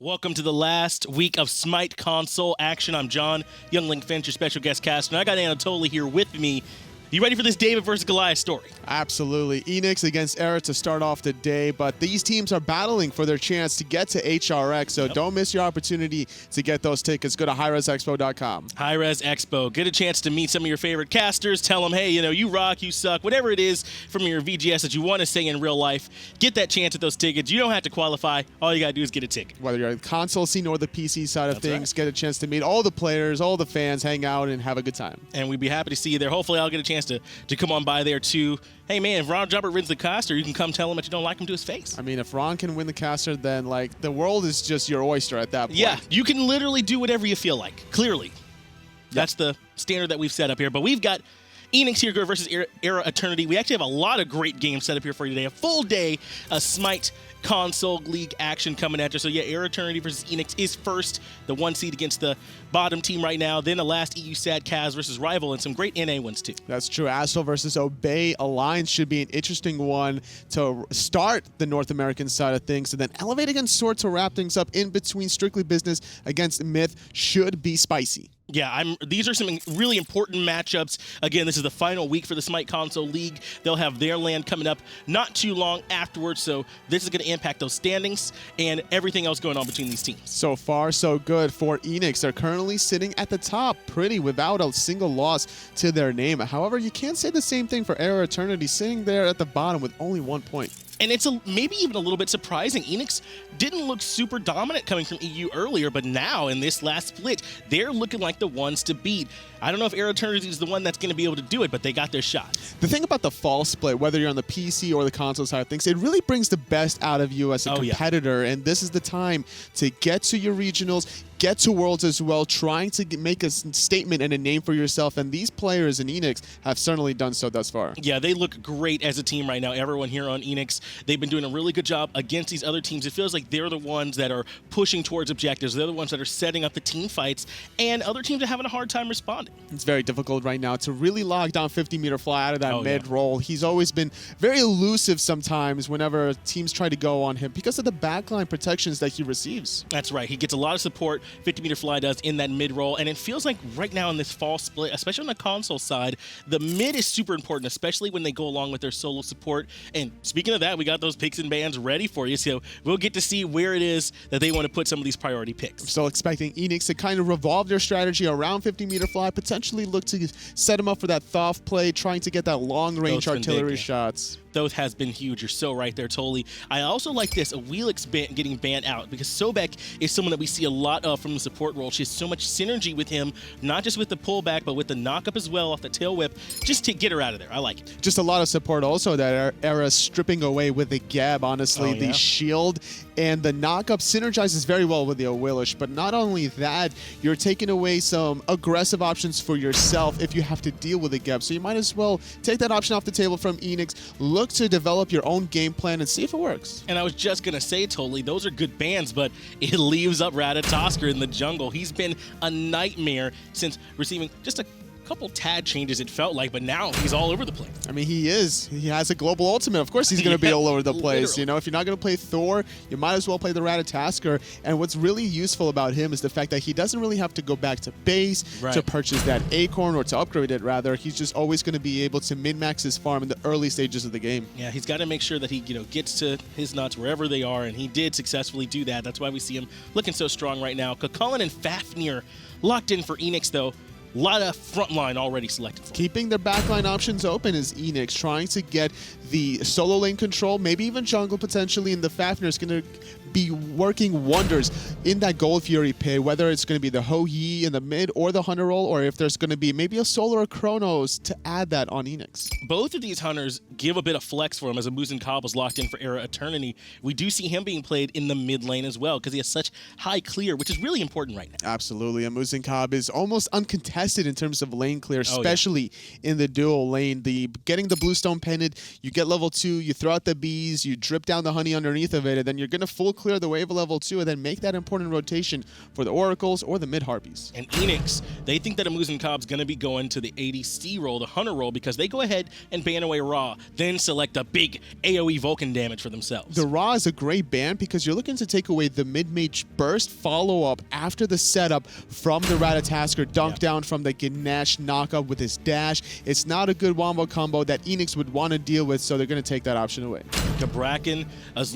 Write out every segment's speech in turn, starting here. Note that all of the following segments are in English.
Welcome to the last week of Smite console action. I'm John, Youngling Finch, your special guest caster, and I got Anatoly here with me. You ready for this David versus Goliath story? Absolutely. Eanix against eRA to start off the day, but these teams are battling for their chance to get to HRX, so don't miss your opportunity to get those tickets. Go to hi-rezexpo.com. Hi-Rez Expo. Get a chance to meet some of your favorite casters. Tell them, hey, you rock, you suck, whatever it is from your VGS that you want to say in real life. Get that chance at those tickets. You don't have to qualify. All you got to do is get a ticket. Whether you're on the console scene or the PC side of things, get a chance to meet all the players, all the fans, hang out, and have a good time. And we'd be happy to see you there. Hopefully I'll get a chance to come on by there too. Hey man, if Ron Jumper wins the caster, you can come tell him that you don't like him to his face. I mean, if Ron can win the caster, then like the world is just your oyster at that point. Yeah, you can literally do whatever you feel like, clearly. Yep. That's the standard that we've set up here. But we've got Eanix here versus eRA Eternity. We actually have a lot of great games set up here for you today. A full day of Smite console league action coming at you. So yeah, eRA Eternity versus Eanix is first, the 1 seed against the bottom team right now. Then the last EU SAD Kaz versus Rival, and some great NA ones too. That's true. Astral versus Obey Alliance should be an interesting one to start the North American side of things. And then Elevate against Sword to wrap things up in between. Strictly Business against Myth should be spicy. Yeah, these are some really important matchups. Again, this is the final week for the Smite Console League. They'll have their LAN coming up not too long afterwards, so this is going to impact those standings and everything else going on between these teams. So far, so good for Eanix. They're currently sitting at the top, pretty without a single loss to their name. However, you can't say the same thing for eRA Eternity, sitting there at the bottom with only 1 point. And it's maybe even a little bit surprising. Eanix didn't look super dominant coming from EU earlier, but now in this last split, they're looking like the ones to beat. I don't know if eRA Eternity is the one that's going to be able to do it, but they got their shot. The thing about the fall split, whether you're on the PC or the console side of things, it really brings the best out of you as a competitor, and this is the time to get to your regionals, get to Worlds as well, trying to make a statement and a name for yourself, and these players in Eanix have certainly done so thus far. Yeah, they look great as a team right now. Everyone here on Eanix, they've been doing a really good job against these other teams. It feels like they're the ones that are pushing towards objectives. They're the ones that are setting up the team fights, and other teams are having a hard time responding. It's very difficult right now to really lock down 50-meter fly out of that mid-roll. He's always been very elusive sometimes whenever teams try to go on him because of the backline protections that he receives. That's right. He gets a lot of support, 50-meter fly does, in that mid-roll, and it feels like right now in this fall split, especially on the console side, the mid is super important, especially when they go along with their solo support. And speaking of that, we got those picks and bans ready for you, so we'll get to see where it is that they want to put some of these priority picks. I'm still expecting Eanix to kind of revolve their strategy around 50-meter fly, potentially look to set him up for that Thoth play, trying to get that long-range artillery shots. Thoth has been huge. You're so right there, Toly. I also like this, a Wheelix getting banned out, because Sobek is someone that we see a lot of from the support role. She has so much synergy with him, not just with the pullback, but with the knock-up as well off the tail whip, just to get her out of there. I like it. Just a lot of support also that eRA's stripping away with the Gab, honestly. The shield and the knock-up synergizes very well with the Awilish, but not only that, you're taking away some aggressive options for yourself if you have to deal with the Gab, so you might as well take that option off the table from Eanix, look to develop your own game plan and see if it works. And I was just going to say, Totally, those are good bans, but it leaves up Ratatoskr in the jungle. He's been a nightmare since receiving just a couple tad changes, it felt like, but now he's all over the place. I mean, he is. He has a global ultimate. Of course he's going to be all over the place. Literally. You know, if you're not going to play Thor, you might as well play the Ratatoskr. And what's really useful about him is the fact that he doesn't really have to go back to base to purchase that acorn or to upgrade it, rather. He's just always going to be able to min-max his farm in the early stages of the game. Yeah, he's got to make sure that he, gets to his nuts wherever they are, and he did successfully do that. That's why we see him looking so strong right now. Chulainn and Fafnir locked in for Eanix, though. A lot of frontline already selected for. Keeping their backline options open is Eanix, trying to get the solo lane control, maybe even jungle potentially, and the Fafnir is going to be working wonders in that Gold Fury pay, whether it's going to be the Ho-Yi in the mid or the Hunter roll, or if there's going to be maybe a Solar or Chronos to add that on Eanix. Both of these Hunters give a bit of flex for him as a Muzen Cobb was locked in for eRA Eternity. We do see him being played in the mid lane as well because he has such high clear, which is really important right now. Absolutely. And Muzen Cobb is almost uncontested in terms of lane clear, especially in the dual lane. Getting the Bluestone Pendant, you get level 2, you throw out the bees, you drip down the honey underneath of it, and then you're going to full clear the wave level 2 and then make that important rotation for the Oracles or the mid Harpies. And Eanix, they think that a Muzen Cobb's going to be going to the ADC role, the Hunter role, because they go ahead and ban away Ra, then select a big AoE Vulcan damage for themselves. The Ra is a great ban because you're looking to take away the mid-mage burst follow-up after the setup from the Ratatoskr dunk down from the Ganesha knockup with his dash. It's not a good wombo combo that Eanix would want to deal with, so they're going to take that option away. Cabrakan, as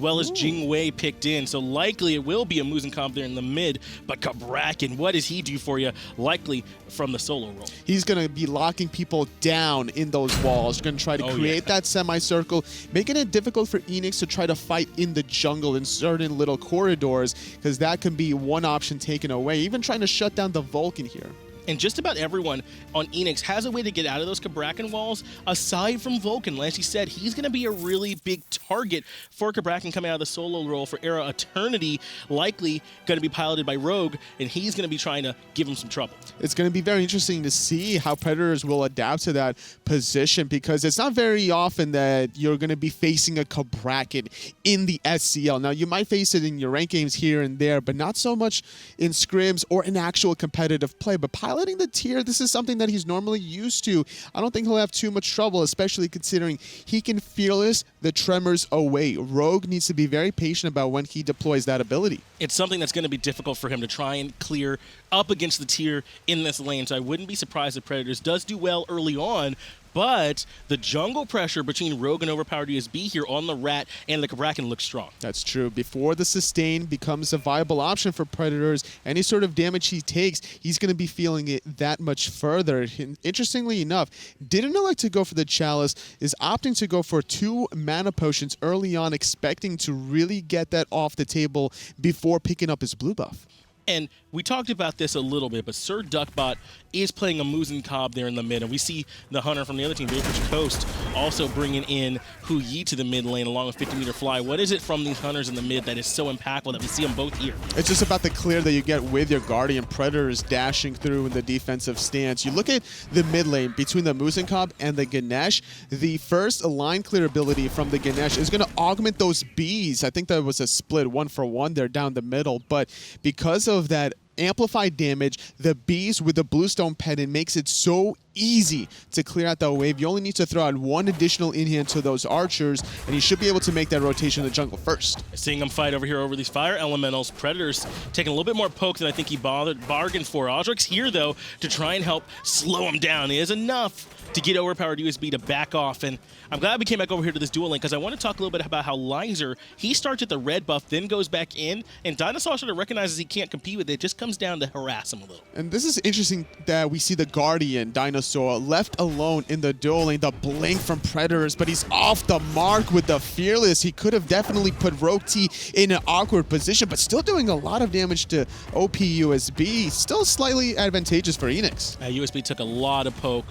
well as Jing picked in, so likely it will be a Muzen Cobb there in the mid, but Cabrakan, what does he do for you? Likely from the solo role. He's going to be locking people down in those walls. Going to try to create that semicircle, making it difficult for Eanix to try to fight in the jungle in certain little corridors, because that can be one option taken away. Even trying to shut down the Vulcan here. And just about everyone on Eanix has a way to get out of those Cabrakan walls, aside from Vulcan. As he said, he's going to be a really big target for Cabrakan coming out of the solo role for eRA Eternity, likely going to be piloted by Rogue, and he's going to be trying to give him some trouble. It's going to be very interesting to see how Predators will adapt to that position, because it's not very often that you're going to be facing a Cabrakan in the SCL. Now, you might face it in your rank games here and there, but not so much in scrims or in actual competitive play. But piloting the tier, this is something that he's normally used to. I don't think he'll have too much trouble, especially considering he can Fearless the Tremors away. Rogue needs to be very patient about when he deploys that ability. It's something that's going to be difficult for him to try and clear up against the tier in this lane, so I wouldn't be surprised if Predators does do well early on. But the jungle pressure between Rogue and OverPoweredUSB here on the Rat and the Cabrakan looks strong. That's true. Before the sustain becomes a viable option for Predators, any sort of damage he takes, he's going to be feeling it that much further. Interestingly enough, didn't elect to go for the Chalice, is opting to go for 2 mana potions early on, expecting to really get that off the table before picking up his blue buff. And we talked about this a little bit, but Sirduckbot is playing a Muzen Cobb there in the mid, and we see the Hunter from the other team, Vapors Coast, also bringing in Hu Yi to the mid lane along with 50-meter fly. What is it from these Hunters in the mid that is so impactful that we see them both here? It's just about the clear that you get with your Guardian. Predators dashing through in the defensive stance. You look at the mid lane between the Muzen Cobb and the Ganesh. The first line clear ability from the Ganesh is going to augment those bees. I think that was a split 1-for-1 there down the middle, but because of that amplified damage, the bees with the bluestone pendant makes it so easy to clear out that wave. You only need to throw out 1 additional in-hand to those archers, and you should be able to make that rotation in the jungle first. Seeing him fight over here over these fire elementals, Predators taking a little bit more poke than I think he bargained for. Auzrik's here, though, to try and help slow him down. He has enough to get OverPoweredUSB to back off, and I'm glad we came back over here to this duel lane, because I want to talk a little bit about how Lyzurrr, he starts at the red buff, then goes back in, and DineOhSaw sort of recognizes he can't compete with it. It just comes down to harass him a little. And this is interesting that we see the Guardian, DineOhSaw, left alone in the duel lane, the blink from Predators, but he's off the mark with the Fearless. He could have definitely put Rogue T in an awkward position, but still doing a lot of damage to OP-USB. Still slightly advantageous for Eanix. USB took a lot of poke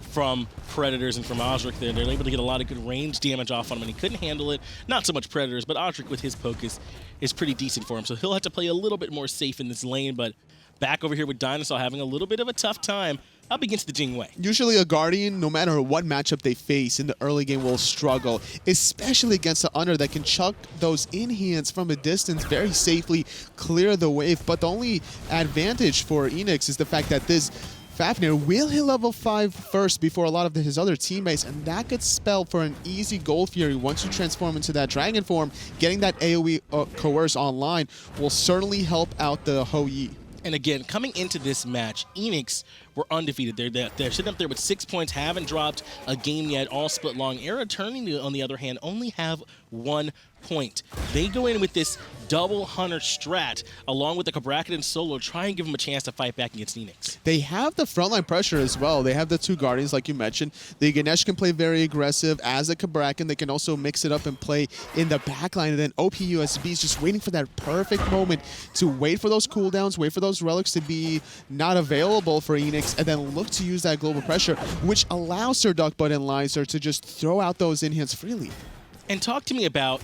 from Predators and from Auzrik there. They're able to get a lot of good range damage off on him, and he couldn't handle it. Not so much Predators, but Auzrik with his poke is pretty decent for him, so he'll have to play a little bit more safe in this lane, but back over here with DineOhSaw having a little bit of a tough time up against the Jing. Usually a Guardian, no matter what matchup they face in the early game, will struggle, especially against an Hunter that can chuck those in-hands from a distance very safely, clear the wave. But the only advantage for Eanix is the fact that this Fafnir will hit level 5 first before a lot of his other teammates, and that could spell for an easy Gold Fury once you transform into that Dragon form. Getting that AoE Coerce online will certainly help out the Hu Yi. And again, coming into this match, Eanix were undefeated. They're sitting up there with 6 points, haven't dropped a game yet, all split long. eRA Eternity, on the other hand, only have 1 point. They go in with this double Hunter strat, along with the Cabrakan and solo, try and give them a chance to fight back against Eanix. They have the frontline pressure as well. They have the 2 Guardians, like you mentioned. The Ganesh can play very aggressive as a Cabrakan. They can also mix it up and play in the backline. And then OP-USB is just waiting for that perfect moment to wait for those cooldowns, wait for those relics to be not available for Eanix, and then look to use that global pressure, which allows Sirduckbot and Lyzurrr to just throw out those in-hands freely. And talk to me about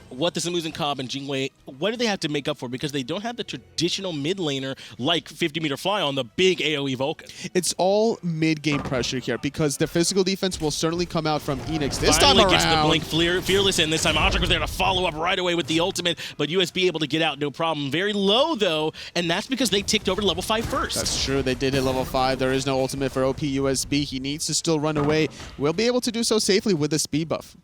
what does the Muzen Cobb and Jing what do they have to make up for? Because they don't have the traditional mid laner like 50-meter fly on the big AoE Vulcan. It's all mid-game pressure here because the physical defense will certainly come out from Eanix this time around. Gets the blink fearless in this time. Auzrik was there to follow up right away with the ultimate, but USB able to get out, no problem. Very low though, and that's because they ticked over to level 5 first. That's true. They did hit level 5. There is no ultimate for OP USB. He needs to still run away. We'll be able to do so safely with the speed buff.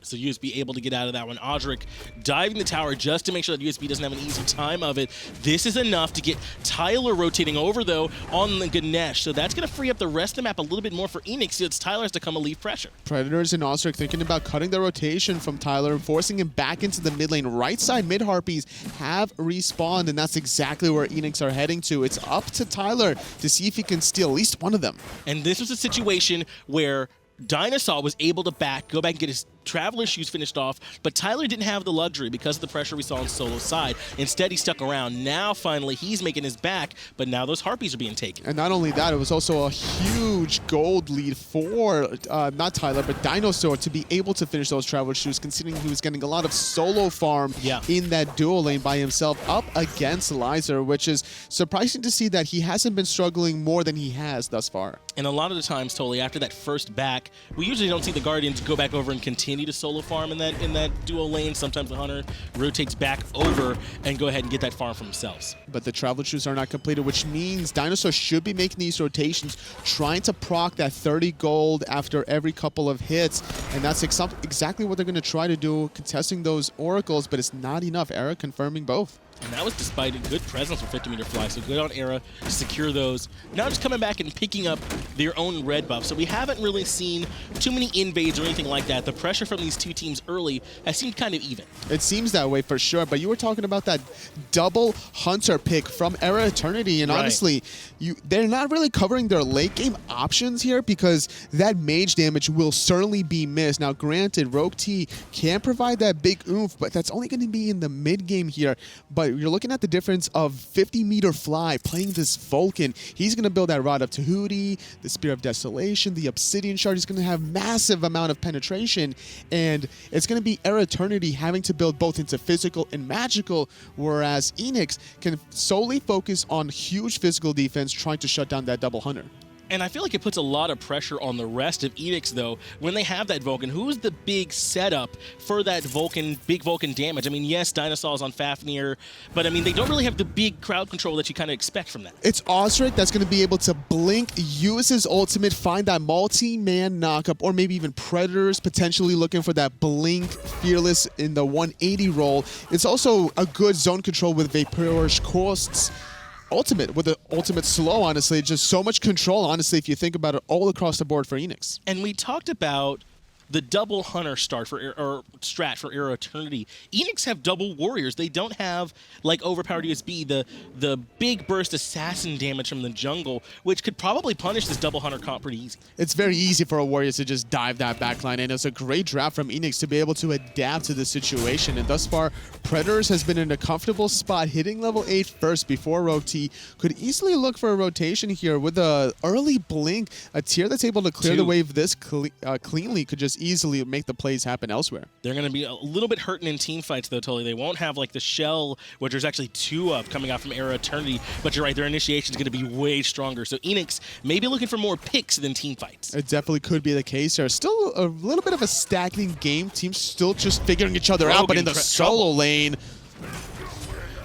So USB able to get out of that one. Auzrik diving the tower just to make sure that USB doesn't have an easy time of it. This is enough to get TylrrK rotating over, though, on the Ganesha. So that's going to free up the rest of the map a little bit more for Eanix. So it's TylrrK has to come relieve pressure. Predators and Auzrik thinking about cutting the rotation from TylrrK, forcing him back into the mid lane. Right side mid-Harpies have respawned, and that's exactly where Eanix are heading to. It's up to TylrrK to see if he can steal at least one of them. And this was a situation where DineOhSaw was able to go back and get his Traveler shoes finished off, but TylrrK didn't have the luxury because of the pressure we saw on solo side. Instead, he stuck around. Now, finally, he's making his back, but now those Harpies are being taken. And not only that, it was also a huge gold lead for, not TylrrK, but DineOhSaw to be able to finish those Traveler shoes, considering he was getting a lot of solo farm in that dual lane by himself up against Lyzurrr, which is surprising to see that he hasn't been struggling more than he has thus far. And a lot of the times, totally, after that first back, we usually don't see the Guardians go back over and continue to solo farm in that dual lane. Sometimes the Hunter rotates back over and go ahead and get that farm for themselves. But the Traveler shoes are not completed, which means DineOhSaw should be making these rotations, trying to proc that 30 gold after every couple of hits, and that's exactly what they're going to try to do, contesting those oracles, but it's not enough. eRA confirming both. And that was despite a good presence with 50-meter fly, so good on eRA to secure those. Now just coming back and picking up their own red buff. So we haven't really seen too many invades or anything like that. The pressure from these two teams early has seemed kind of even. It seems that way for sure, but you were talking about that double Hunter pick from eRA Eternity, and honestly, they're not really covering their late game options here because that mage damage will certainly be missed. Now granted, Rogue T can provide that big oomph, but that's only going to be in the mid game here. But you're looking at the difference of 50-meter fly playing this Vulcan. He's going to build that Rod of Tahuti, the Spear of Desolation, the Obsidian Shard. He's going to have massive amount of penetration, and it's going to be eRA Eternity having to build both into physical and magical, whereas Eanix can solely focus on huge physical defense trying to shut down that double Hunter. And I feel like it puts a lot of pressure on the rest of Eanix, though, when they have that Vulcan. Who's the big setup for that Vulcan, big Vulcan damage? I mean, yes, DineOhSaw is on Fafnir, but I mean, they don't really have the big crowd control that you kind of expect from that. It's Auzrik that's going to be able to blink, use his ultimate, find that multi-man knockup, or maybe even Predators potentially looking for that blink fearless in the 180 roll. It's also a good zone control with Vaporish Coast's ultimate, with the ultimate slow, honestly. Just so much control, honestly, if you think about it, all across the board for Eanix. And we talked about the double Hunter start or strat for eRA Eternity. Eanix have double warriors. They don't have, like OverPoweredUSB, the big burst assassin damage from the jungle, which could probably punish this double Hunter comp pretty easy. It's very easy for a warrior to just dive that backline, and it's a great draft from Eanix to be able to adapt to the situation. And thus far, Predators has been in a comfortable spot, hitting level 8 first before Rogue T. Could easily look for a rotation here with a early blink. A tier that's able to clear the wave this cleanly could just easily make the plays happen elsewhere. They're going to be a little bit hurting in team fights, though, totally. They won't have, like, the shell, which there's actually 2 of coming out from eRA Eternity, but you're right, their initiation is going to be way stronger. So Eanix may be looking for more picks than team fights. It definitely could be the case. There's still a little bit of a stacking game. Teams still just figuring each other out, but in the solo lane,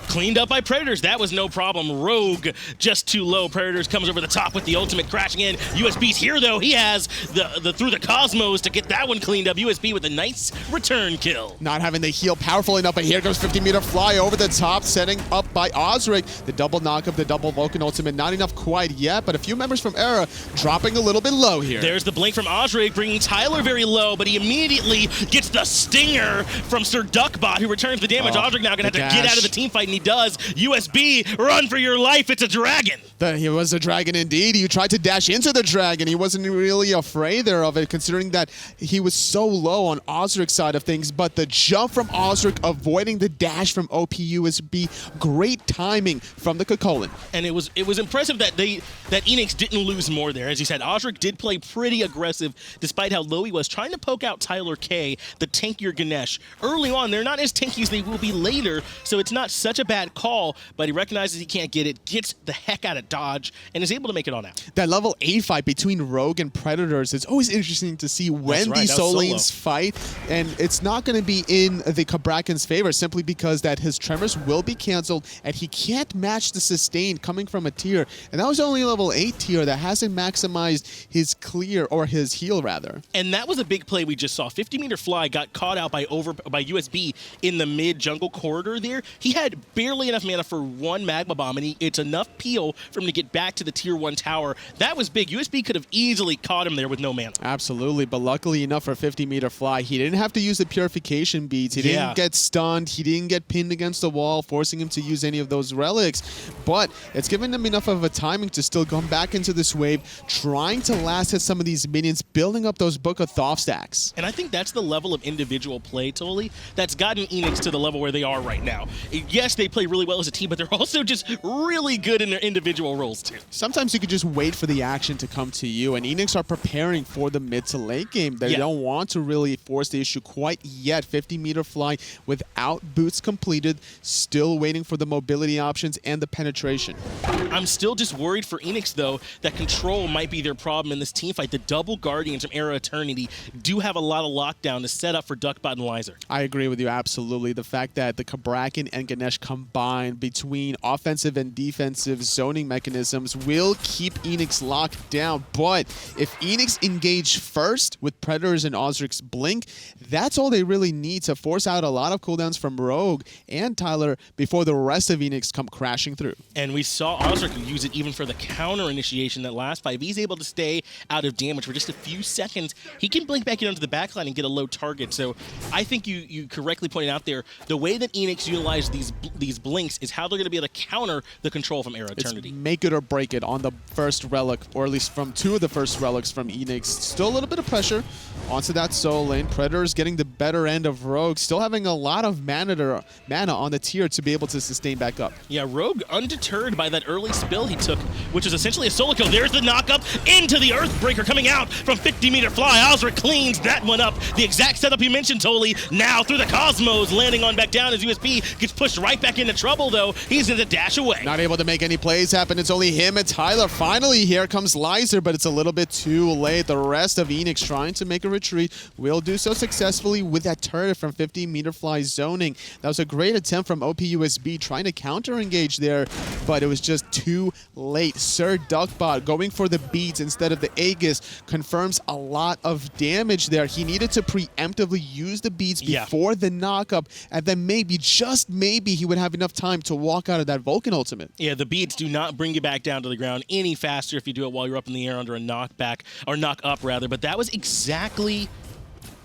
cleaned up by Predators. That was no problem. Rogue just too low. Predators comes over the top with the ultimate crashing in. USB's here, though. He has the through the cosmos to get that one cleaned up. USB with a nice return kill. Not having the heal powerful enough, but here comes 50-meter fly over the top, setting up by Auzrik. The double knock of the double Vulcan ultimate. Not enough quite yet, but a few members from eRA dropping a little bit low here. There's the blink from Auzrik, bringing TylrrK very low, but he immediately gets the stinger from Sirduckbot, who returns the damage. Auzrik now going to have to get out of the team fight, and he does. USB, run for your life. It's a dragon. He was a dragon indeed. He tried to dash into the dragon. He wasn't really afraid there of it, considering that he was so low on Auzrik's side of things. But the jump from Auzrik, avoiding the dash from OPUSB, great timing from the Chulainn. And it was impressive that Eanix didn't lose more there. As you said, Auzrik did play pretty aggressive, despite how low he was, trying to poke out TylrrK, the tankier Ganesh. Early on, they're not as tanky as they will be later, so it's not such a bad call, but he recognizes he can't get it, gets the heck out of dodge, and is able to make it on out. That level 8 fight between Rogue and Predators, it's always interesting to see when these soul lanes fight, and it's not going to be in the Cabrakan's favor simply because that his tremors will be canceled, and he can't match the sustain coming from a tier, and that was only a level 8 tier that hasn't maximized his clear, or his heal rather. And that was a big play we just saw. 50-meter fly got caught out by USB in the mid jungle corridor there. He had barely enough mana for one magma bomb, and it's enough peel for him to get back to the tier 1 tower. That was big. USB could have easily caught him there with no mana. Absolutely, but luckily enough for 50-meter fly, he didn't have to use the purification beads. He didn't get stunned. He didn't get pinned against the wall, forcing him to use any of those relics. But it's given him enough of a timing to still come back into this wave, trying to last hit some of these minions, building up those Book of Thoth stacks. And I think that's the level of individual play, Totally, that's gotten Eanix to the level where they are right now. Yes, they play really well as a team, but they're also just really good in their individual roles too. Sometimes you could just wait for the action to come to you, and Eanix are preparing for the mid to late game. They don't want to really force the issue quite yet. 50-meter fly without boots completed, still waiting for the mobility options and the penetration. I'm still just worried for Eanix, though, that control might be their problem in this team fight. The double Guardians from eRA Eternity do have a lot of lockdown to set up for Sirduckbot and Lyzurrr. I agree with you, absolutely. The fact that the Cabrakan and Ganesh combined between offensive and defensive zoning mechanisms will keep Eanix locked down. But if Eanix engage first with Predators and Auzrik's Blink, that's all they really need to force out a lot of cooldowns from Rogue and TylrrK before the rest of Eanix come crashing through. And we saw Auzrik use it even for the counter initiation that last fight. If he's able to stay out of damage for just a few seconds, he can blink back into the backline and get a low target. So I think you correctly pointed out there, the way that Eanix utilized these blinks is how they're going to be able to counter the control from eRA Eternity. It's make it or break it on the first relic, or at least from two of the first relics from Eanix. Still a little bit of pressure onto that soul lane. Predators getting the better end of Rogue, still having a lot of mana on the tier to be able to sustain back up. Yeah, Rogue undeterred by that early spill he took, which is essentially a solo kill. There's the knock-up into the Earthbreaker coming out from 50-meter fly. Auzrik cleans that one up. The exact setup you mentioned, Totally, now through the Cosmos, landing on back down as USB gets pushed right back into trouble, though. He's going to dash away. Not able to make any plays happen. It's only him and TylrrK. Finally, here comes Lyzurrr, but it's a little bit too late. The rest of Eanix trying to make a retreat will do so successfully with that turret from 50-meter fly zoning. That was a great attempt from OPUSB trying to counter-engage there, but it was just too late. Sirduckbot going for the beads instead of the Aegis confirms a lot of damage there. He needed to preemptively use the beads before the knock-up, and then maybe, just maybe, he would have enough time to walk out of that Vulcan ultimate. Yeah, the beads do not bring you back down to the ground any faster if you do it while you're up in the air under a knockback, or knock-up rather, but that was exactly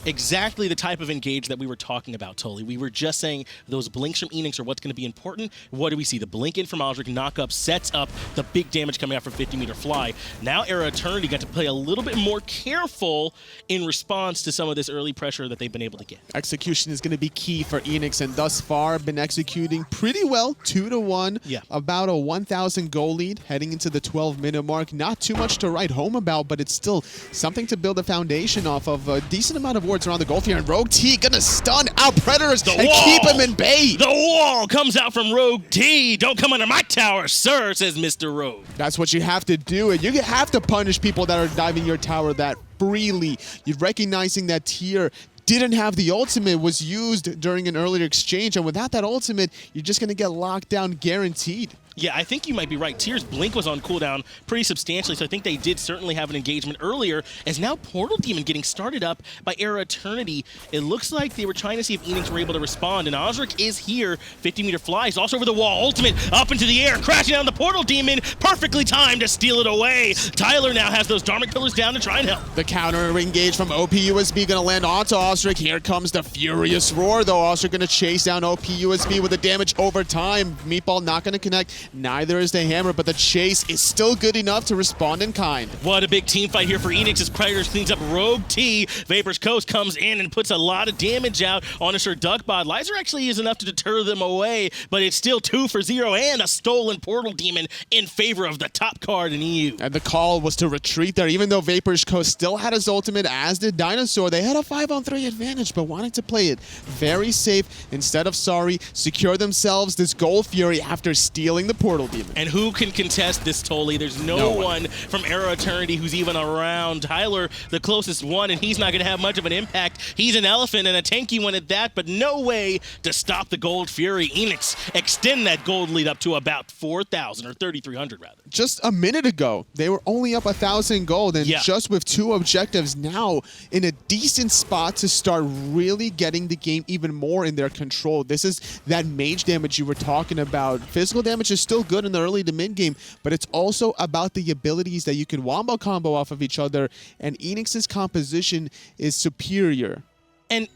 the type of engage that we were talking about, Totally. We were just saying those blinks from Eanix are what's going to be important. What do we see? The blink in from Auzrik, knock-up, sets up the big damage coming out from 50-meter fly. Now eRA Eternity got to play a little bit more careful in response to some of this early pressure that they've been able to get. Execution is going to be key for Eanix, and thus far been executing pretty well, 2-1. Yeah. About a 1,000 goal lead heading into the 12-minute mark. Not too much to write home about, but it's still something to build a foundation off of. A decent amount of around the Gulf here, and Rogue T gonna stun out Predators and keep him in bay. The wall comes out from Rogue T. Don't come under my tower, sir, says Mr. Rogue. That's what you have to do. You have to punish people that are diving your tower that freely. You're recognizing that tier didn't have the ultimate, was used during an earlier exchange, and without that ultimate, you're just going to get locked down guaranteed. Yeah, I think you might be right. Tyr's Blink was on cooldown pretty substantially, so I think they did certainly have an engagement earlier. As now Portal Demon getting started up by eRA Eternity. It looks like they were trying to see if Eanix were able to respond, and Auzrik is here. 50-meter flies, also over the wall. Ultimate up into the air, crashing down the Portal Demon. Perfectly timed to steal it away. Tyler now has those Dharmic Pillars down to try and help. The counter engage from OPUSB going to land onto Auzrik. Here comes the Furious Roar, though. Auzrik going to chase down OPUSB with the damage over time. Meatball not going to connect. Neither is the hammer, but the chase is still good enough to respond in kind. What a big team fight here for Eanix as Predators cleans up Rogue T. Vapor's Coast comes in and puts a lot of damage out on a Sirduckbot. Lyzurrr actually is enough to deter them away, but it's still 2 for 0 and a stolen Portal Demon in favor of the top card in EU. And the call was to retreat there, even though Vapor's Coast still had his ultimate, as did DineOhSaw. They had a 5-on-3 advantage, but wanted to play it very safe. Instead of sorry, secure themselves this Gold Fury after stealing the Portal Demon. And who can contest this, Tully? There's no one from eRA Eternity who's even around. Tyler, the closest one, and he's not going to have much of an impact. He's an elephant and a tanky one at that, but no way to stop the Gold Fury. Eanix extend that gold lead up to about 4,000, or 3,300 rather. Just a minute ago, they were only up 1,000 gold, and just with 2 objectives now in a decent spot to start really getting the game even more in their control. This is that mage damage you were talking about. Physical damage is still good in the early to mid game, but it's also about the abilities that you can wombo combo off of each other, and Eanix's composition is superior. And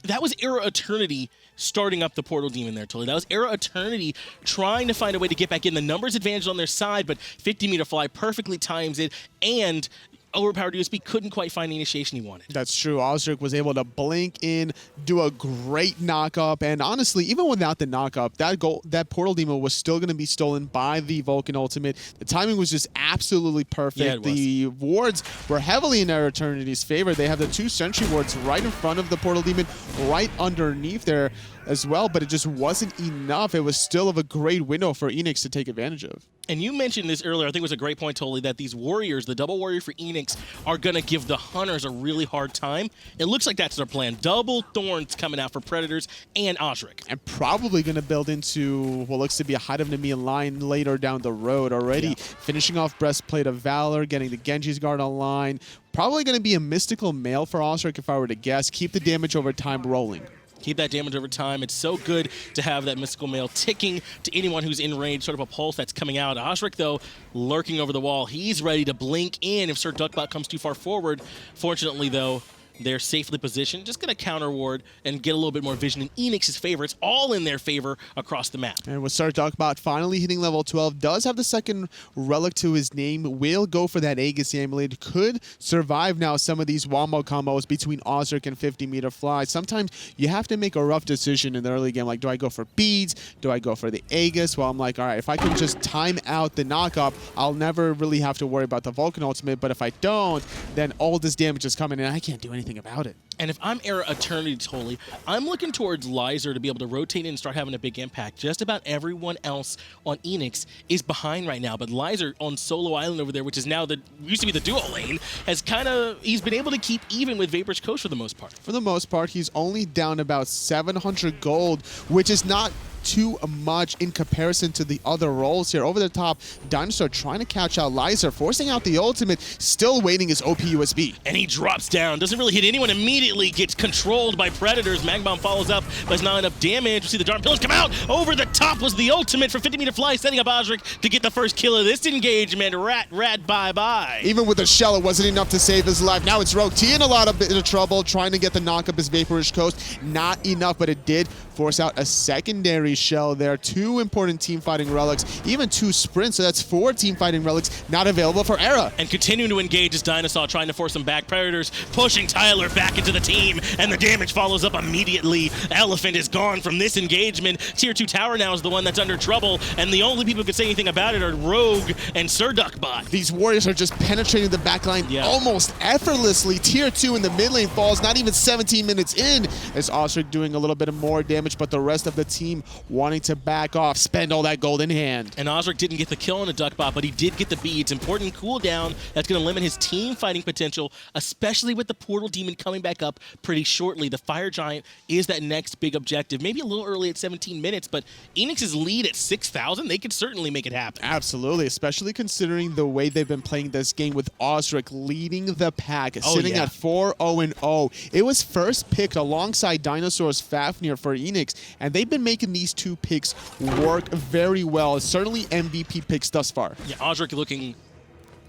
that was eRA Eternity starting up the Portal Demon there, Tully. That was eRA Eternity trying to find a way to get back in. The numbers advantage on their side, but 50-meter fly perfectly times it, and OverPoweredUSB couldn't quite find the initiation he wanted. That's true. Auzrik was able to blink in, do a great knock-up, and honestly, even without the knock-up, that Portal Demon was still going to be stolen by the Vulcan ultimate. The timing was just absolutely perfect. Yeah, it was. The wards were heavily in eRA Eternity's favor. They have the 2 sentry wards right in front of the Portal Demon, right underneath there as well, but it just wasn't enough. It was still of a great window for Eanix to take advantage of. And you mentioned this earlier, I think it was a great point, Tully, that these warriors, the double warrior for Eanix, are going to give the hunters a really hard time. It looks like that's their plan. Double thorns coming out for Predators and Auzrik. And probably going to build into what looks to be a Height of Nemean line later down the road already. Finishing off Breastplate of Valor, getting the Genji's Guard online. Probably going to be a Mystical Mail for Auzrik if I were to guess. Keep the damage over time rolling. Keep that damage over time. It's so good to have that Mystical Mail ticking to anyone who's in range, sort of a pulse that's coming out. Auzrik, though, lurking over the wall. He's ready to blink in if Sirduckbot comes too far forward. Fortunately, though, they're safely positioned. Just going to counter ward and get a little bit more vision in Eanix's favor. It's all in their favor across the map. And with Sirduckbot finally hitting level 12, does have the second relic to his name, will go for that Aegis Amulet, could survive now some of these wombo combos between Auzrik and 50-meter fly. Sometimes you have to make a rough decision in the early game, like, do I go for beads? Do I go for the Aegis? Well, I'm like, all right, if I can just time out the knockup, I'll never really have to worry about the Vulcan ultimate, but if I don't, then all this damage is coming in, and I can't do anything about it. And if I'm eRA Eternity, Tully, I'm looking towards Lyzurrr to be able to rotate in and start having a big impact. Just about everyone else on Eanix is behind right now, but Lyzurr on Solo Island over there, which is now used to be the duo lane, he's been able to keep even with Vapor's Coast for the most part. For the most part, he's only down about 700 gold, which is not too much in comparison to the other roles here. Over the top, DineOhSaw trying to catch out Lyzurrr, forcing out the ultimate, still waiting his OPUSB. And he drops down, doesn't really hit anyone, immediately gets controlled by Predators. Magbomb follows up, but it's not enough damage. We see the Dark Pillars come out. Over the top was the ultimate for 50-meter fly, setting up Auzrik to get the first kill of this engagement. Rat, bye-bye. Even with the shell, it wasn't enough to save his life. Now it's Rogue T in a lot of bit of trouble, trying to get the knock up his Vaporish Coast. Not enough, but it did force out a secondary shell there. 2 important team fighting relics, even 2 sprints, so that's 4 team fighting relics not available for eRA. And continuing to engage is DineOhSaw, trying to force him back. Predators pushing Tyler back into the team, and the damage follows up immediately. Elephant is gone from this engagement. Tier 2 tower now is the one that's under trouble, and the only people who could say anything about it are Rogue and Sirduckbot. These warriors are just penetrating the backline almost effortlessly. Tier 2 in the mid lane falls not even 17 minutes in, as Auzrik doing a little bit of more damage, but the rest of the team wanting to back off, spend all that gold in hand. And Auzrik didn't get the kill on the Duckbot, but he did get the beads. Important cooldown that's going to limit his team fighting potential, especially with the Portal Demon coming back up pretty shortly. The Fire Giant is that next big objective. Maybe a little early at 17 minutes, but Eanix's lead at 6,000, they could certainly make it happen. Absolutely, especially considering the way they've been playing this game with Auzrik leading the pack, sitting at 4-0-0. It was first picked alongside DineOhSaw's Fafnir for Eanix, and they've been making these two picks work very well. Certainly MVP picks thus far. Yeah, Auzrik looking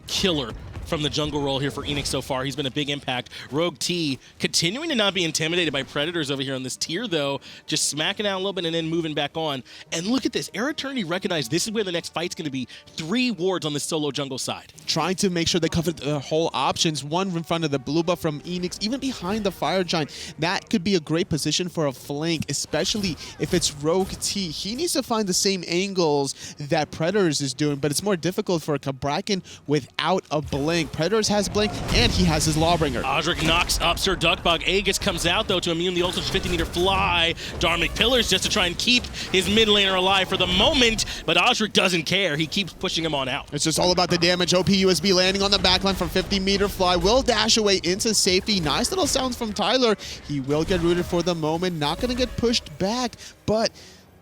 killer from the jungle role here for Eanix so far. He's been a big impact. Rogue T continuing to not be intimidated by Predators over here on this tier, though. Just smacking out a little bit and then moving back on. And look at this. eRA Eternity recognized this is where the next fight's going to be. 3 wards on the solo jungle side. Trying to make sure they cover the whole options. One in front of the blue buff from Eanix, even behind the Fire Giant. That could be a great position for a flank, especially if it's Rogue T. He needs to find the same angles that Predators is doing, but it's more difficult for a Cabrakan without a blink. Predators has blink, and he has his Lawbringer. Auzrik knocks up Sirduckbot. Aegis comes out, though, to immune the ultimate 50-meter fly. Dharmic Pillars just to try and keep his mid laner alive for the moment, but Auzrik doesn't care. He keeps pushing him on out. It's just all about the damage. OP USB landing on the backline from 50-meter fly. Will dash away into safety. Nice little sounds from TylrrK. He will get rooted for the moment. Not going to get pushed back, but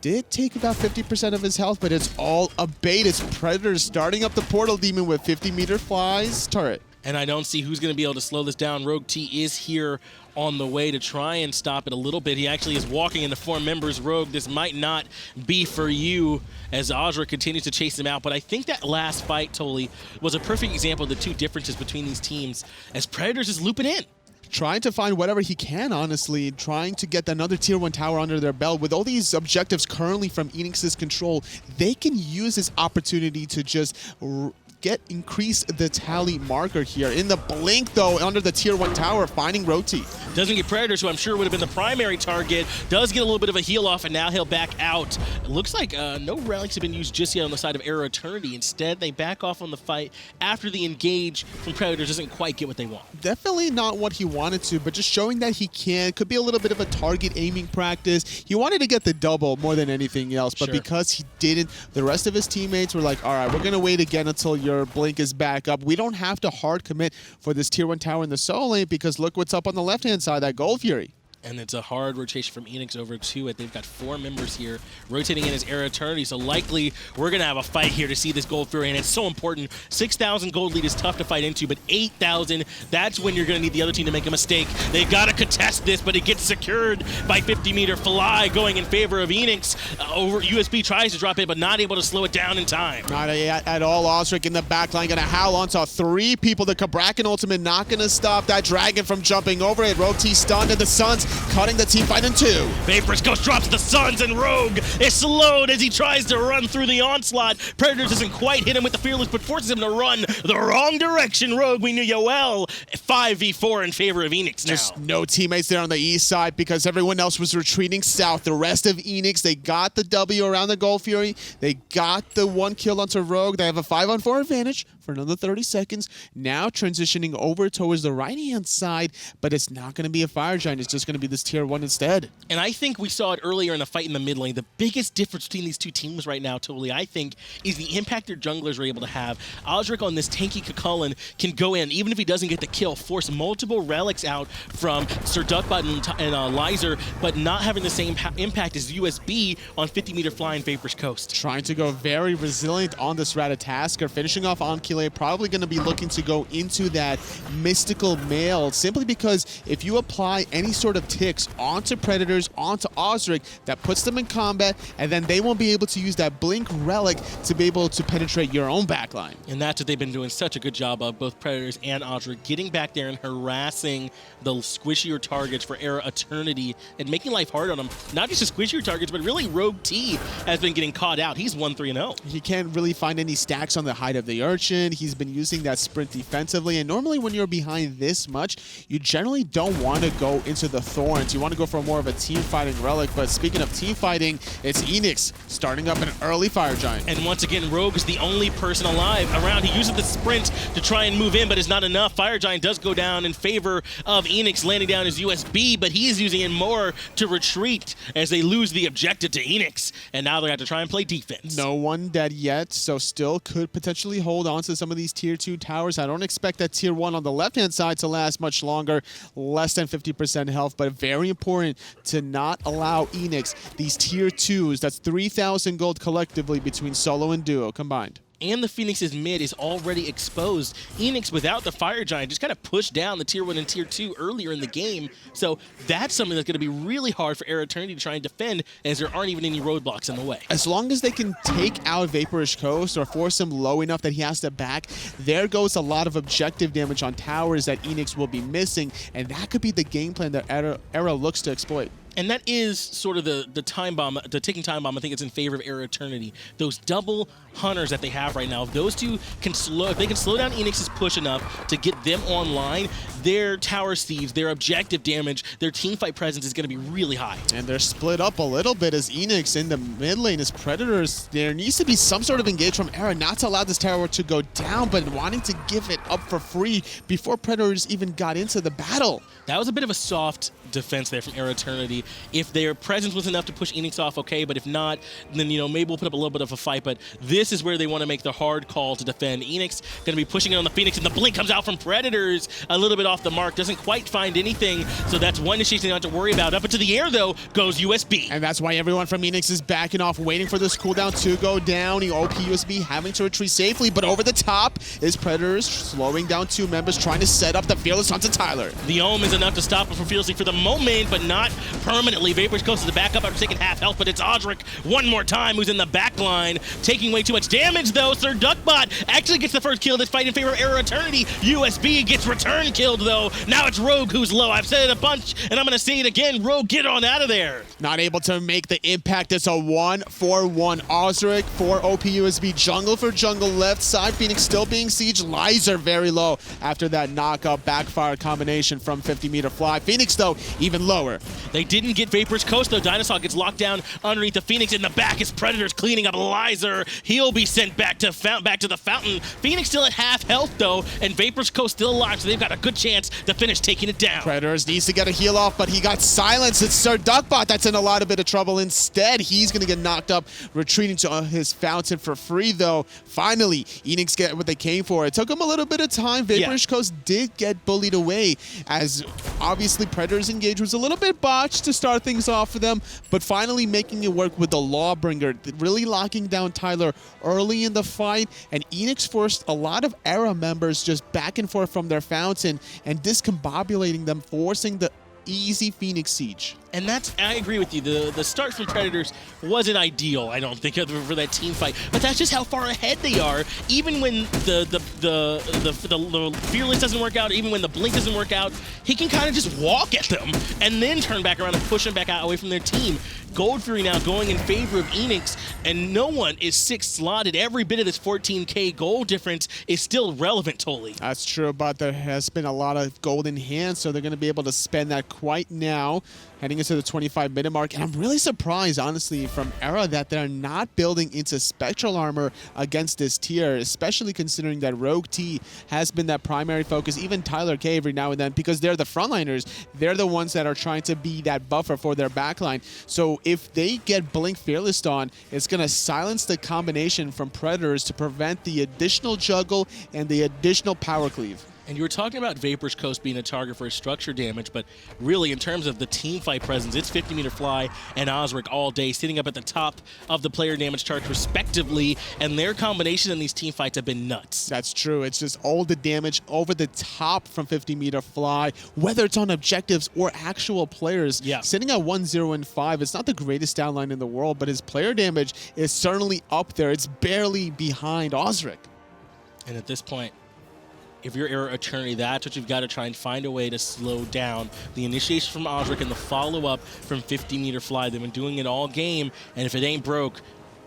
did take about 50% of his health, but it's all a bait. It's Predators starting up the Portal Demon with 50-meter flies turret. And I don't see who's going to be able to slow this down. Rogue T is here on the way to try and stop it a little bit. He actually is walking into 4 members. Rogue, this might not be for you as Auzrik continues to chase him out. But I think that last fight, Tolly, was a perfect example of the 2 differences between these teams as Predators is looping in. Trying to find whatever he can, honestly, trying to get another tier 1 tower under their belt. With all these objectives currently from Eanix's control, they can use this opportunity to just increase the tally marker here. In the blink, though, under the tier 1 tower, finding Rogue T. Doesn't get Predators, who I'm sure would have been the primary target. Does get a little bit of a heal off, and now he'll back out. It looks like no relics have been used just yet on the side of eRA Eternity. Instead, they back off on the fight after the engage from Predators doesn't quite get what they want. Definitely not what he wanted to, but just showing that he can. Could be a little bit of a target aiming practice. He wanted to get the double more than anything else, but because he didn't, the rest of his teammates were like, all right, we're going to wait again until your blink is back up. We don't have to hard commit for this tier 1 tower in the solo lane, because look what's up on the left-hand side, that Gold Fury. And it's a hard rotation from Eanix over to it. They've got 4 members here rotating in as eRA Eternity, so likely we're going to have a fight here to see this Gold Fury, and it's so important. 6,000 gold lead is tough to fight into, but 8,000, that's when you're going to need the other team to make a mistake. They've got to contest this, but it gets secured by 50-meter fly going in favor of Eanix. USB tries to drop it, but not able to slow it down in time. Not at all. Auzrik in the backline going to howl onto 3 people. The Cabrakan ultimate not going to stop that dragon from jumping over it. Rogue T stunned, and the Suns cutting the team fight in 2. Vaporous Ghost drops the Suns, and Rogue is slowed as he tries to run through the onslaught. Predators doesn't quite hit him with the Fearless, but forces him to run the wrong direction. Rogue, we knew you well. 5v4 in favor of Eanix now. Just no teammates there on the east side because everyone else was retreating south. The rest of Eanix, they got the W around the Gold Fury. They got the 1 kill onto Rogue. They have a 5-on-4 advantage for another 30 seconds. Now transitioning over towards the right-hand side, but it's not going to be a Fire Giant. It's just going to be this tier 1 instead. And I think we saw it earlier in the fight in the mid lane. The biggest difference between these 2 teams right now, totally, I think, is the impact their junglers are able to have. Auzrik on this tanky Chulainn can go in, even if he doesn't get the kill, force multiple relics out from Sirduckbot and Lyzurrr, but not having the same impact as USB on 50-meter fly in Vapor's Coast. Trying to go very resilient on this Ratatoskr, finishing off on Chulainn, probably going to be looking to go into that mystical mail, simply because if you apply any sort of ticks onto Predators, onto Auzrik, that puts them in combat, and then they won't be able to use that blink relic to be able to penetrate your own backline. And that's what they've been doing such a good job of, both Predators and Auzrik, getting back there and harassing the squishier targets for eRA Eternity and making life hard on them. Not just the squishier targets, but really Rogue T has been getting caught out. He's 1-3-0. He can't really find any stacks on the height of the Urchin. He's been using that sprint defensively, and normally when you're behind this much, you generally don't want to go into the Thorns. You want to go for more of a team fighting relic, but speaking of team fighting, it's Eanix starting up an early Fire Giant. And once again, Rogue is the only person alive around. He uses the sprint to try and move in, but it's not enough. Fire Giant does go down in favor of Eanix, landing down his USB, but he is using it more to retreat as they lose the objective to Eanix. And now they have to try and play defense. No one dead yet, so still could potentially hold on to some of these tier 2 towers. I don't expect that tier 1 on the left-hand side to last much longer. Less than 50% health, but very important to not allow Eanix these tier 2s. That's 3,000 gold collectively between solo and duo combined. And the Phoenix's mid is already exposed. Eanix, without the Fire Giant, just kind of pushed down the tier 1 and tier 2 earlier in the game. So that's something that's going to be really hard for eRA Eternity to try and defend, as there aren't even any roadblocks in the way. As long as they can take out Vaporish Coast or force him low enough that he has to back, there goes a lot of objective damage on towers that Eanix will be missing, and that could be the game plan that eRA looks to exploit. And that is sort of the time bomb, the ticking time bomb. I think it's in favor of eRA Eternity. Those double hunters that they have right now, if those two can if they can slow down Eanix's push enough to get them online, their tower thieves, their objective damage, their team fight presence is going to be really high. And they're split up a little bit as Eanix in the mid lane as Predators. There needs to be some sort of engage from eRA, not to allow this tower to go down, but wanting to give it up for free before Predators even got into the battle. That was a bit of a soft defense there from eRA Eternity. If their presence was enough to push Eanix off, okay, but if not, then, you know, maybe we'll put up a little bit of a fight, but this is where they want to make the hard call to defend. Eanix going to be pushing it on the Phoenix, and the blink comes out from Predators a little bit off the mark, doesn't quite find anything, so that's one initiation they don't have to worry about. Up into the air, though, goes USB. And that's why everyone from Eanix is backing off, waiting for this cooldown to go down. The OP USB having to retreat safely, but over the top is Predators slowing down 2 members, trying to set up the Fearless onto Tyler. The Ohm is enough to stop him from Fearlessly for the moment, but not permanently. Vaporish Coast is the backup after taking half health, but it's Auzrik one more time who's in the back line, taking way too much damage, though. Sirduckbot actually gets the first kill. This fight in favor of eRA Eternity. USB gets return killed, though. Now it's Rogue who's low. I've said it a bunch, and I'm going to say it again. Rogue, get on out of there. Not able to make the impact. It's a 1-4-1. Auzrik for OP USB. Jungle for jungle. Left side. Phoenix still being sieged. Lyzurrr very low after that knockup backfire combination from 50-meter fly. Phoenix, though, even lower. They didn't get Vaporish Coast, though. DineOhSaw gets locked down underneath the Phoenix. In the back is Predators cleaning up Lyzurrr. He'll be sent back to the fountain. Phoenix still at half health, though, and Vaporish Coast still alive, so they've got a good chance to finish taking it down. Predators needs to get a heal off, but he got silenced. It's Sirduckbot that's in a lot of bit of trouble. Instead, he's going to get knocked up, retreating to his fountain for free, though. Finally, Eanix get what they came for. It took him a little bit of time. Vaporish Coast did get bullied away, as obviously Predators engage was a little bit botched to start things off for them, but finally making it work with the Lawbringer, really locking down Tyler early in the fight, and Eanix forced a lot of eRA members just back and forth from their fountain and discombobulating them, forcing the easy Phoenix siege. And that's, I agree with you, the start from Predators wasn't ideal, I don't think, for that team fight. But that's just how far ahead they are. Even when the Fearless doesn't work out, even when the Blink doesn't work out, he can kind of just walk at them and then turn back around and push them back out away from their team. Gold Fury now going in favor of Eanix, and no one is 6th slotted. Every bit of this 14k gold difference is still relevant, Tolly. That's true, but there has been a lot of gold in hand, so they're going to be able to spend that quite now, heading into the 25-minute mark. And I'm really surprised, honestly, from eRA that they're not building into Spectral Armor against this tier, especially considering that Rogue T has been that primary focus, even TylrrK every now and then, because they're the frontliners. They're the ones that are trying to be that buffer for their backline. So if they get Blink Fearless on, it's going to silence the combination from Predators to prevent the additional juggle and the additional power cleave. And you were talking about Vaporish Coast being a target for his structure damage, but really in terms of the team fight presence, it's 50-meter fly and Auzrik all day, sitting up at the top of the player damage charts respectively, and their combination in these team fights have been nuts. That's true. It's just all the damage over the top from 50-meter fly, whether it's on objectives or actual players. Yeah. Sitting at 1-0-5, it's not the greatest down line in the world, but his player damage is certainly up there. It's barely behind Auzrik. And at this point, if you're eRA Eternity, that's what you've got to try and find a way to slow down. The initiation from Auzrik and the follow-up from 50-meter fly. They've been doing it all game, and if it ain't broke,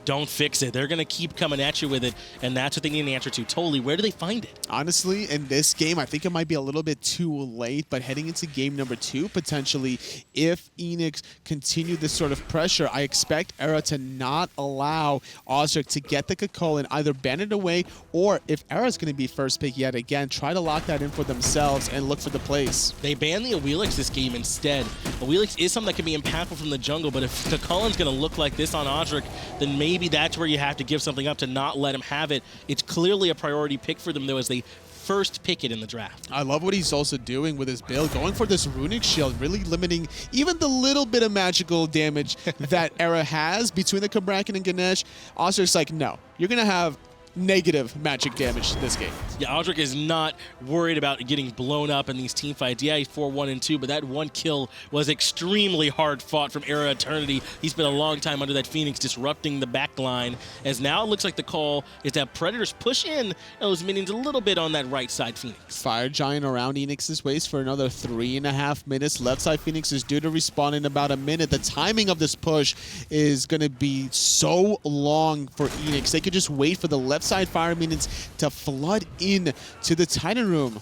don't fix it. They're going to keep coming at you with it, and that's what they need an answer to. Totally, where do they find it? Honestly, in this game, I think it might be a little bit too late, but heading into game number 2, potentially, if Eanix continue this sort of pressure, I expect eRA to not allow Auzrik to get the Chulainn and either ban it away, or if eRA's going to be first pick yet again, try to lock that in for themselves and look for the plays. They banned the Eanix this game instead. Eanix is something that can be impactful from the jungle, but if Chullainn's going to look like this on Auzrik, then maybe that's where you have to give something up to not let him have it. It's clearly a priority pick for them, though, as they first pick it in the draft. I love what he's also doing with his build, going for this runic shield, really limiting even the little bit of magical damage that eRA has between the Cabrakan and Ganesha. Auzrik's like, no, you're going to have negative magic damage this game. Yeah, Auzrik is not worried about getting blown up in these team fights. Yeah, he's 4-1-2, but that one kill was extremely hard fought from eRA Eternity. He spent a long time under that Phoenix disrupting the back line, as now it looks like the call is that Predators push in those minions a little bit on that right side Phoenix. Fire Giant around Eanix's waist for another 3.5 minutes. Left side Phoenix is due to respawn in about a minute. The timing of this push is going to be so long for Eanix. They could just wait for the left side fire minions to flood in to the Titan room.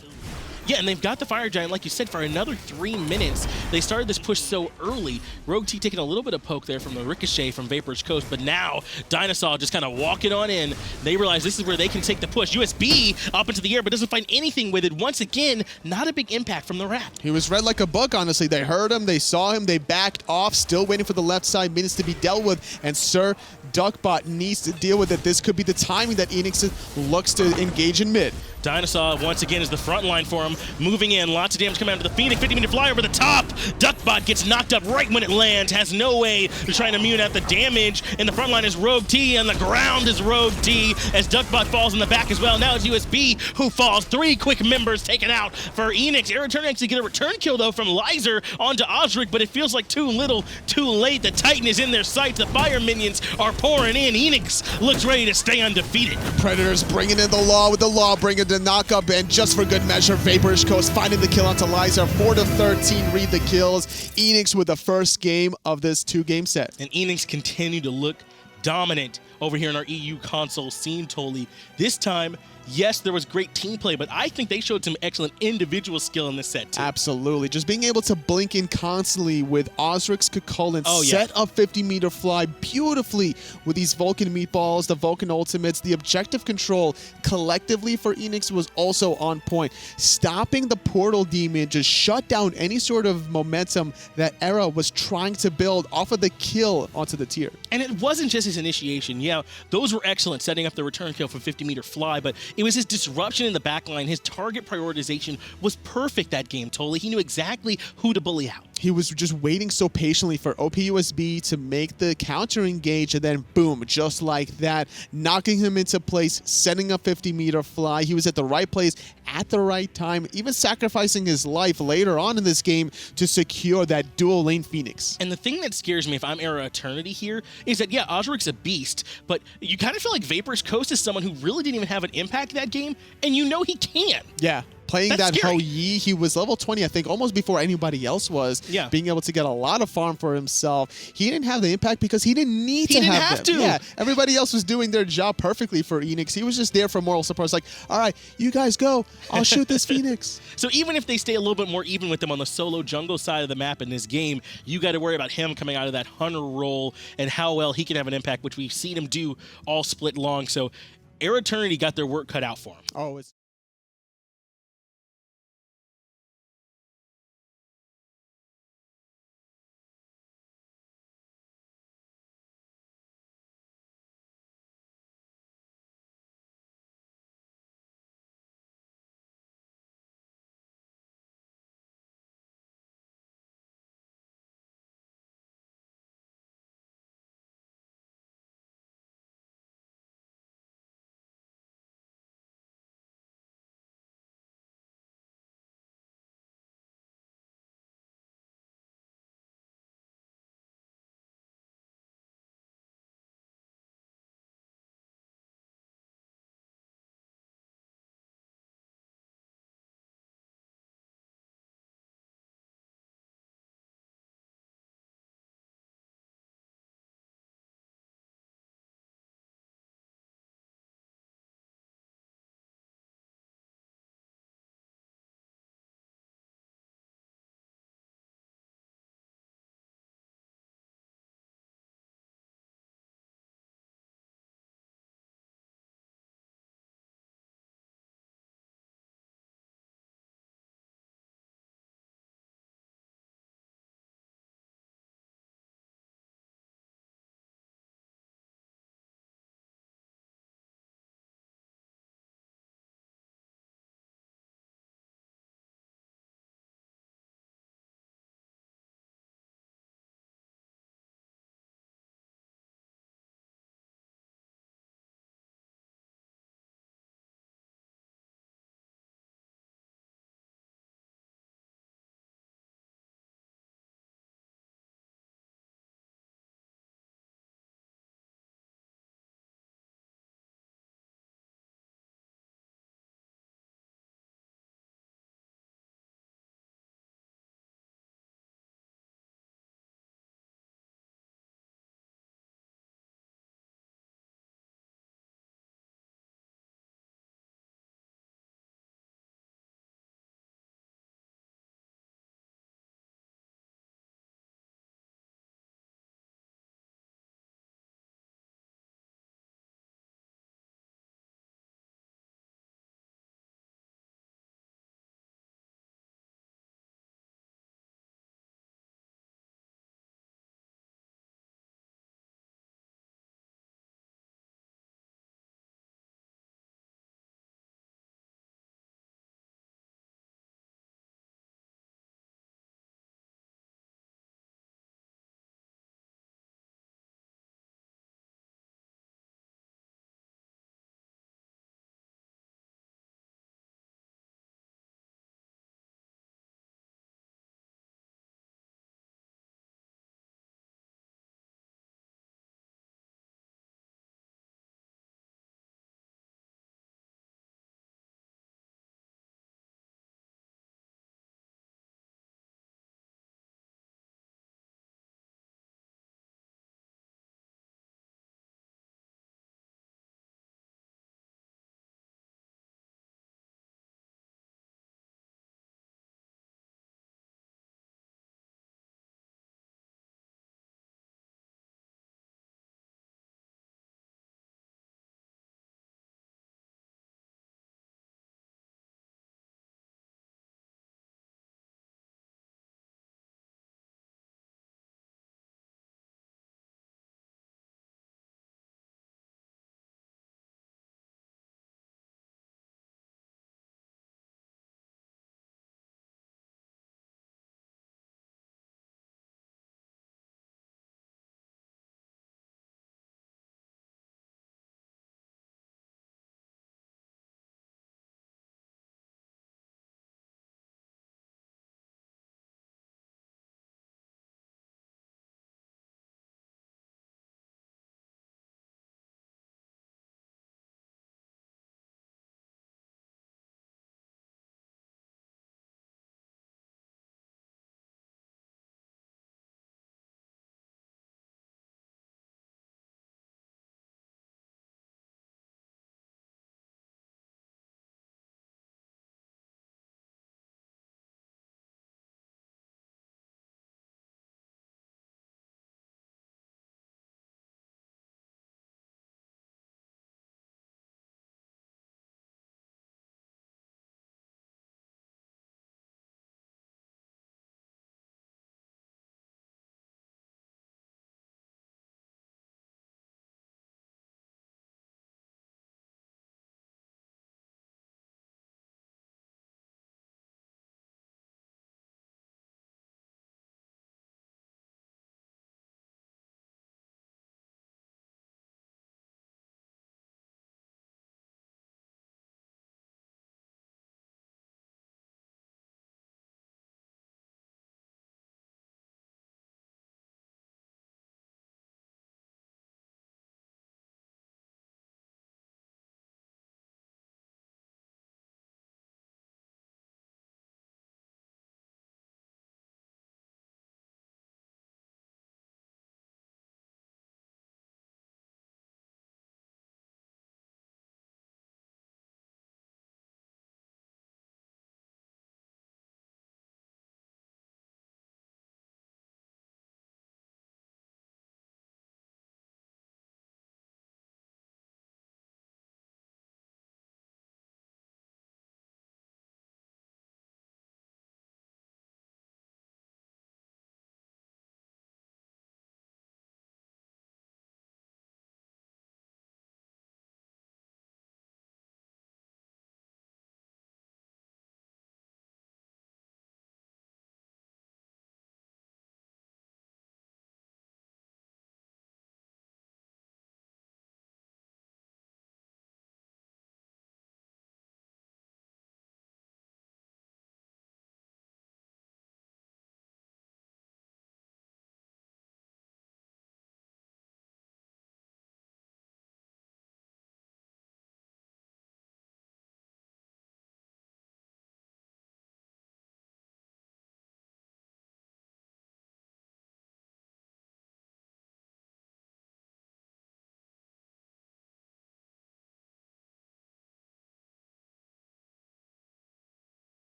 Yeah, and they've got the Fire Giant, like you said, for another 3 minutes. They started this push so early. Rogue T taking a little bit of poke there from the Ricochet from Vapor's Coast, but now DineOhSaw just kind of walking on in. They realize this is where they can take the push. USB up into the air, but doesn't find anything with it. Once again, not a big impact from the Rat. He was read like a book, honestly. They heard him, they saw him, they backed off, still waiting for the left side minions to be dealt with, and Sirduckbot needs to deal with it. This could be the timing that Eanix looks to engage in mid. DineOhSaw, once again, is the front line for him. Moving in, lots of damage coming out of the Phoenix. 50-meter fly over the top. Duckbot gets knocked up right when it lands. Has no way to try and immune out the damage. In the front line is Rogue T. On the ground is Rogue T. As Duckbot falls in the back as well. Now it's USB who falls. 3 quick members taken out for Eanix. eRA Eternity actually get a return kill, though, from Lyzurrr onto Auzrik, but it feels like too little, too late. The Titan is in their sights. The fire minions are pouring in. Eanix looks ready to stay undefeated. Predators bringing in the Law with the Lawbringer to knock up, and just for good measure, Vapor's Coast finding the kill onto Lyzurrr. 4-13 read the kills. Eanix with the first game of this 2-game set. And Eanix continue to look dominant over here in our EU console scene, Tolly. This time, yes, there was great team play, but I think they showed some excellent individual skill in this set, too. Absolutely. Just being able to blink in constantly with Auzrik's Chulainn, Oh, yeah. set up 50-meter fly beautifully with these Vulcan meatballs, the Vulcan ultimates. The objective control collectively for Eanix was also on point. Stopping the portal demon just shut down any sort of momentum that eRA was trying to build off of the kill onto the tier. And it wasn't just his initiation. Yeah, those were excellent, setting up the return kill for 50-meter fly, but it was his disruption in the backline. His target prioritization was perfect that game, Tolly. He knew exactly who to bully out. He was just waiting so patiently for OPUSB to make the counter engage, and then boom, just like that, knocking him into place, setting a 50-meter fly. He was at the right place at the right time, even sacrificing his life later on in this game to secure that dual lane Phoenix. And the thing that scares me if I'm eRA Eternity here is that, yeah, Auzrik's a beast, but you kind of feel like Vapor's Coast is someone who really didn't even have an impact that game, and you know he can. Yeah. Playing That's that scary. Ho Yi, he was level 20, I think, almost before anybody else was. Yeah. Being able to get a lot of farm for himself. He didn't have the impact because he didn't need He to didn't have have them. to. Yeah, everybody else was doing their job perfectly for Eanix. He was just there for moral support. It's like, all right, you guys go. I'll shoot this Phoenix. So even if they stay a little bit more even with them on the solo jungle side of the map in this game, you got to worry about him coming out of that hunter role and how well he can have an impact, which we've seen him do all split long. So eRA Eternity got their work cut out for him. Oh, it's